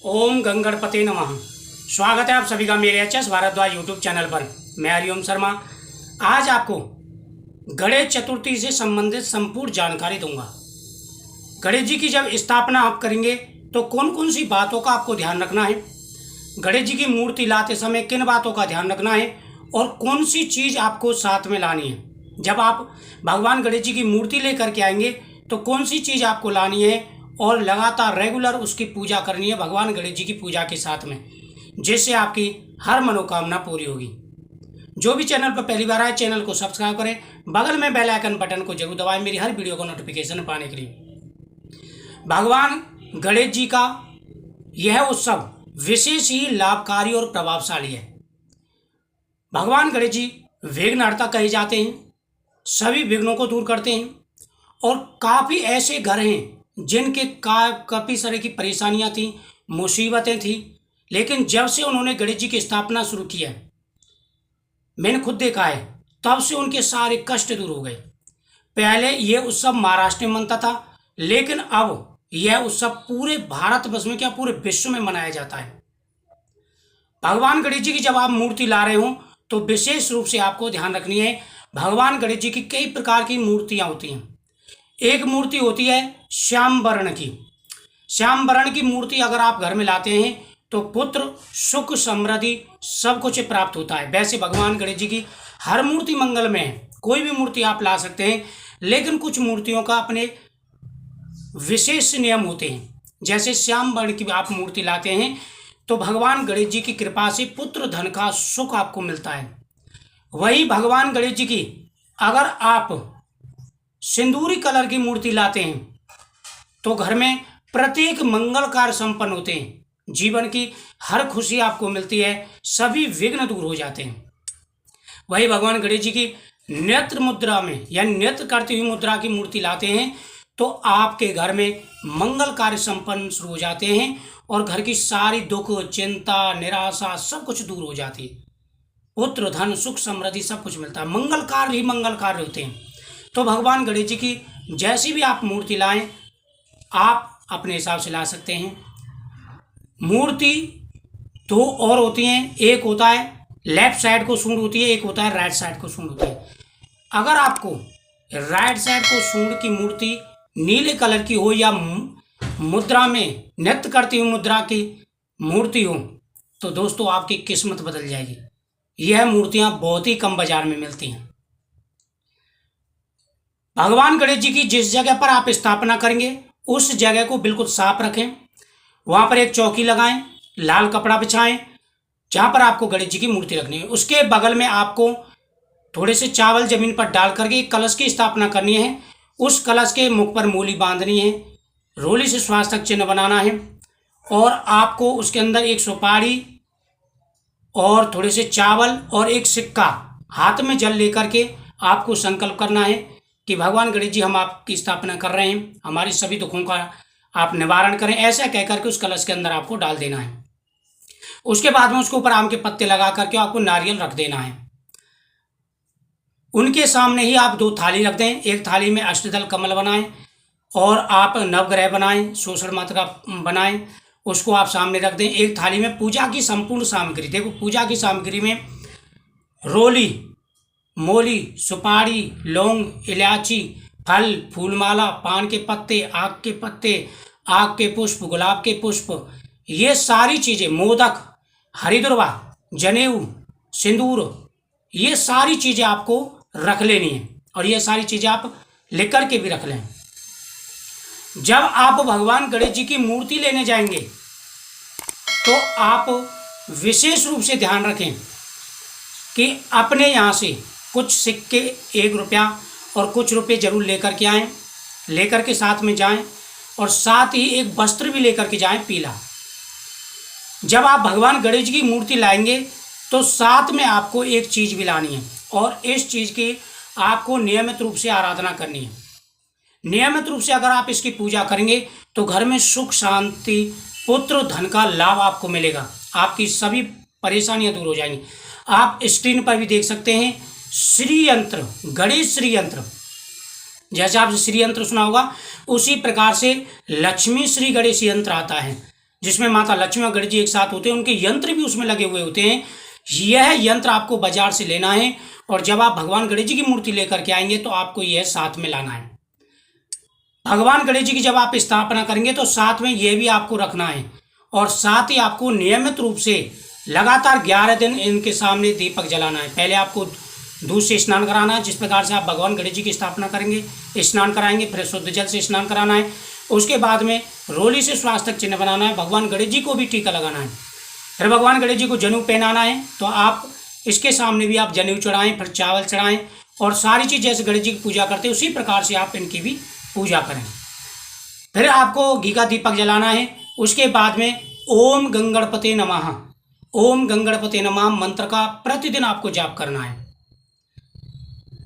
ओम गंगणपते नमः। स्वागत है आप सभी का मेरे एचएस भारद्वाज यूट्यूब चैनल पर। मैं हरिओम शर्मा आज आपको गणेश चतुर्थी से संबंधित संपूर्ण जानकारी दूंगा। गणेश जी की जब स्थापना आप करेंगे तो कौन कौन सी बातों का आपको ध्यान रखना है, गणेश जी की मूर्ति लाते समय किन बातों का ध्यान रखना है और कौन सी चीज़ आपको साथ में लानी है। जब आप भगवान गणेश जी की मूर्ति लेकर के आएंगे तो कौन सी चीज़ आपको लानी है और लगातार रेगुलर उसकी पूजा करनी है भगवान गणेश जी की पूजा के साथ में, जिससे आपकी हर मनोकामना पूरी होगी। जो भी चैनल पर पहली बार आए चैनल को सब्सक्राइब करें, बगल में बेल आइकन बटन को जरूर दबाएं मेरी हर वीडियो को नोटिफिकेशन पाने के लिए। भगवान गणेश जी का यह उत्सव विशेष ही लाभकारी और प्रभावशाली है। भगवान गणेश जी विघ्नहर्ता कहे जाते हैं, सभी विघ्नों को दूर करते हैं और काफ़ी ऐसे घर हैं जिनके काफ़ी सारे की परेशानियां थी, मुसीबतें थी, लेकिन जब से उन्होंने गणेश जी की स्थापना शुरू की है, मैंने खुद देखा है, तब से उनके सारे कष्ट दूर हो गए। पहले यह उत्सव महाराष्ट्र में मनता था, लेकिन अब यह उत्सव पूरे भारतवर्ष में क्या पूरे विश्व में मनाया जाता है। भगवान गणेश जी की जब आप मूर्ति ला रहे हो तो विशेष रूप से आपको ध्यान रखनी है, भगवान गणेश जी की कई प्रकार की मूर्तियां होती हैं। एक मूर्ति होती है श्याम वर्ण की। श्याम वर्ण की मूर्ति अगर आप घर में लाते हैं तो पुत्र सुख समृद्धि सब कुछ प्राप्त होता है। वैसे भगवान गणेश जी की हर मूर्ति मंगल में है, कोई भी मूर्ति आप ला सकते हैं, लेकिन कुछ मूर्तियों का अपने विशेष नियम होते हैं। जैसे श्याम वर्ण की आप मूर्ति लाते हैं तो भगवान गणेश जी की कृपा से पुत्र धन का सुख आपको मिलता है। वही भगवान गणेश जी की अगर आप सिंदूरी कलर की मूर्ति लाते हैं तो घर में प्रत्येक मंगल कार्य संपन्न होते हैं, जीवन की हर खुशी आपको मिलती है, सभी विघ्न दूर हो जाते हैं। वही भगवान गणेश जी की नेत्र मुद्रा में या नेत्र करती हुई मुद्रा की मूर्ति लाते हैं तो आपके घर में मंगल कार्य संपन्न शुरू हो जाते हैं और घर की सारी दुख चिंता निराशा सब कुछ दूर हो जाती है। पुत्र धन सुख समृद्धि सब कुछ मिलता है, मंगल कार्य ही मंगल कार्य होते हैं। तो भगवान गणेश जी की जैसी भी आप मूर्ति लाएं आप अपने हिसाब से ला सकते हैं। मूर्ति दो और होती हैं, एक होता है लेफ्ट साइड को सूंड होती है, एक होता है राइट साइड को सूंड होती है। अगर आपको राइट साइड को सूंड की मूर्ति नीले कलर की हो या मुद्रा में नृत्य करती हुई मुद्रा की मूर्ति हो तो दोस्तों आपकी किस्मत बदल जाएगी। यह मूर्तियां बहुत ही कम बाजार में मिलती हैं। भगवान गणेश जी की जिस जगह पर आप स्थापना करेंगे उस जगह को बिल्कुल साफ रखें, वहां पर एक चौकी लगाएं, लाल कपड़ा बिछाएं जहां पर आपको गणेश जी की मूर्ति रखनी है। उसके बगल में आपको थोड़े से चावल जमीन पर डाल करके एक कलश की स्थापना करनी है। उस कलश के मुख पर मूली बांधनी है, रोली से स्वास्थ्य चिन्ह बनाना है और आपको उसके अंदर एक सुपारी और थोड़े से चावल और एक सिक्का हाथ में जल लेकर के आपको संकल्प करना है कि भगवान गणेश जी हम आपकी स्थापना कर रहे हैं, हमारी सभी दुखों का आप निवारण करें, ऐसा कह करके उस कलश के अंदर आपको डाल देना है। उसके बाद में उसके ऊपर आम के पत्ते लगा करके आपको नारियल रख देना है। उनके सामने ही आप दो थाली रख दें, एक थाली में अष्टदल कमल बनाएं और आप नवग्रह बनाएं, शोषण मात्रा बनाएं, उसको आप सामने रख दें। एक थाली में पूजा की संपूर्ण सामग्री, देखो पूजा की सामग्री में रोली मोली सुपारी लौंग इलायची फल फूलमाला पान के पत्ते आग के पुष्प गुलाब के पुष्प, ये सारी चीज़ें, मोदक हरिद्रवा जनेऊ सिंदूर, ये सारी चीज़ें आपको रख लेनी है और ये सारी चीज़ें आप लिख कर के भी रख लें। जब आप भगवान गणेश जी की मूर्ति लेने जाएंगे तो आप विशेष रूप से ध्यान रखें कि अपने यहाँ से कुछ सिक्के 1 रुपया और कुछ रुपये जरूर लेकर के आएँ, लेकर के साथ में जाएं और साथ ही एक वस्त्र भी लेकर के जाएं पीला। जब आप भगवान गणेश जी की मूर्ति लाएंगे तो साथ में आपको एक चीज़ भी लानी है और इस चीज़ की आपको नियमित रूप से आराधना करनी है। नियमित रूप से अगर आप इसकी पूजा करेंगे तो घर में सुख शांति पुत्र धन का लाभ आपको मिलेगा, आपकी सभी परेशानियां दूर हो जाएंगी। आप स्क्रीन पर भी देख सकते हैं श्री यंत्र, गणेश श्री यंत्र, जैसे आपने श्री यंत्र सुना होगा उसी प्रकार से लक्ष्मी श्री गणेश यंत्र आता है। जिसमें माता लक्ष्मी और गणेश जी एक साथ होते हैं, उनके यंत्र भी उसमें लगे हुए होते हैं। यह यंत्र आपको बाजार से लेना है और जब आप भगवान गणेश जी की मूर्ति लेकर के आएंगे तो आपको यह साथ में लाना है। भगवान गणेश जी की जब आप स्थापना करेंगे तो साथ में यह भी आपको रखना है और साथ ही आपको नियमित रूप से लगातार 11 दिन इनके सामने दीपक जलाना है। पहले आपको दूध से स्नान कराना है, जिस प्रकार से आप भगवान गणेश जी की स्थापना करेंगे, स्नान कराएंगे, फिर शुद्ध जल से स्नान कराना है। उसके बाद में रोली से स्वास्थ्य चिन्ह बनाना है, भगवान गणेश जी को भी टीका लगाना है, फिर भगवान गणेश जी को जनेऊ पहनाना है। तो आप इसके सामने भी आप जनेऊ चढ़ाएं, फिर चावल चढ़ाएं और सारी चीज़ जैसे गणेश जी की पूजा करते हैं उसी प्रकार से आप इनकी भी पूजा करें। फिर आपको घी का दीपक जलाना है। उसके बाद में ओम गंगणपते नमः, ओम गंगणपते नमः मंत्र का प्रतिदिन आपको जाप करना है।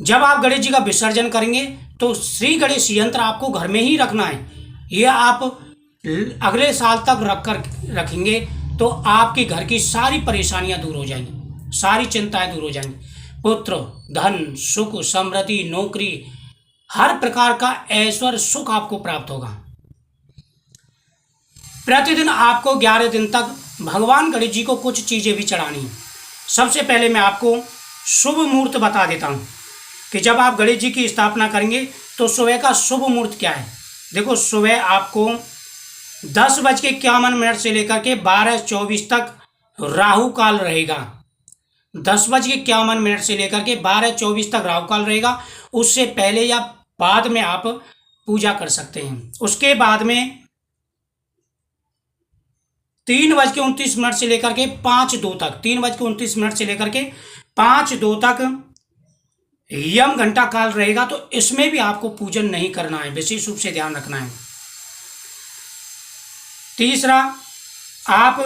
जब आप गणेश जी का विसर्जन करेंगे तो श्री गणेश यंत्र आपको घर में ही रखना है। यह आप अगले साल तक रखेंगे तो आपके घर की सारी परेशानियां दूर हो जाएंगी, सारी चिंताएं दूर हो जाएंगी। पुत्र, धन, सुख, समृद्धि, नौकरी, हर प्रकार का ऐश्वर्य सुख आपको प्राप्त होगा। प्रतिदिन आपको 11 दिन तक भगवान गणेश जी को कुछ चीज़ें भी चढ़ानी है। सबसे पहले मैं आपको शुभ मुहूर्त बता देता हूँ कि जब आप गणेश जी की स्थापना करेंगे तो सुबह का शुभ मुहूर्त क्या है। देखो, सुबह आपको 10:51 से लेकर के 12:24 तक राहु काल रहेगा। 10:51 से लेकर के 12:24 तक राहु काल रहेगा। उससे पहले या बाद में आप पूजा कर सकते हैं। उसके बाद में 3:29 से लेकर के 5:02 तक, 3:29 से लेकर के 5:02 तक यम घंटा काल रहेगा। तो इसमें भी आपको पूजन नहीं करना है, विशेष रूप से ध्यान रखना है। तीसरा, आप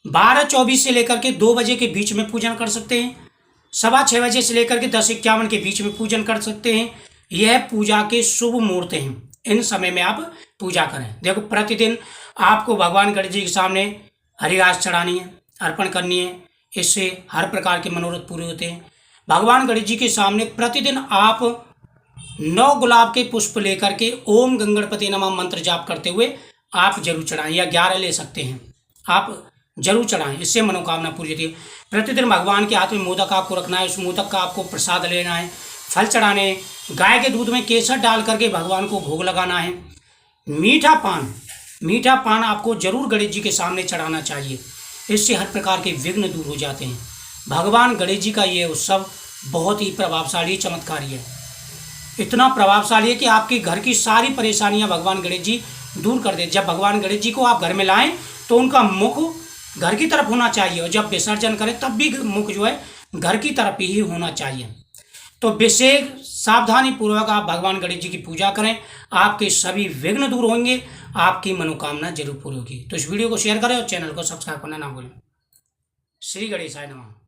12:24 से लेकर के 2 बजे के बीच में पूजन कर सकते हैं। 6:15 से लेकर के 10:51 के बीच में पूजन कर सकते हैं। यह पूजा के शुभ मुहूर्त हैं, इन समय में आप पूजा करें। देखो, प्रतिदिन आपको भगवान गणेश जी के सामने हरी घास चढ़ानी है, अर्पण करनी है। इससे हर प्रकार के मनोरथ पूरे होते हैं। भगवान गणेश जी के सामने प्रतिदिन आप 9 गुलाब के पुष्प लेकर के ओम गंगणपति नमः मंत्र जाप करते हुए आप जरूर चढ़ाएं, या 11 ले सकते हैं, आप जरूर चढ़ाएं। इससे मनोकामना पूरी होती है। प्रतिदिन भगवान के हाथ में मोदक आपको रखना है, उस मोदक का आपको प्रसाद लेना है। फल चढ़ाने, गाय के दूध में केसर डाल करके भगवान को भोग लगाना है। मीठा पान आपको जरूर गणेश जी के सामने चढ़ाना चाहिए। इससे हर प्रकार के विघ्न दूर हो जाते हैं। भगवान गणेश जी का ये उत्सव बहुत ही प्रभावशाली, चमत्कारी है। इतना प्रभावशाली है कि आपके घर की सारी परेशानियां भगवान गणेश जी दूर कर देते। जब भगवान गणेश जी को आप घर में लाएं तो उनका मुख घर की तरफ होना चाहिए और जब विसर्जन करें तब भी मुख जो है घर की तरफ ही होना चाहिए। तो विशेष सावधानी पूर्वक आप भगवान गणेश जी की पूजा करें, आपके सभी विघ्न दूर होंगे, आपकी मनोकामना जरूर पूरी होगी। तो इस वीडियो को शेयर करें और चैनल को सब्सक्राइब करना ना भूलें। श्री गणेशाय नमः।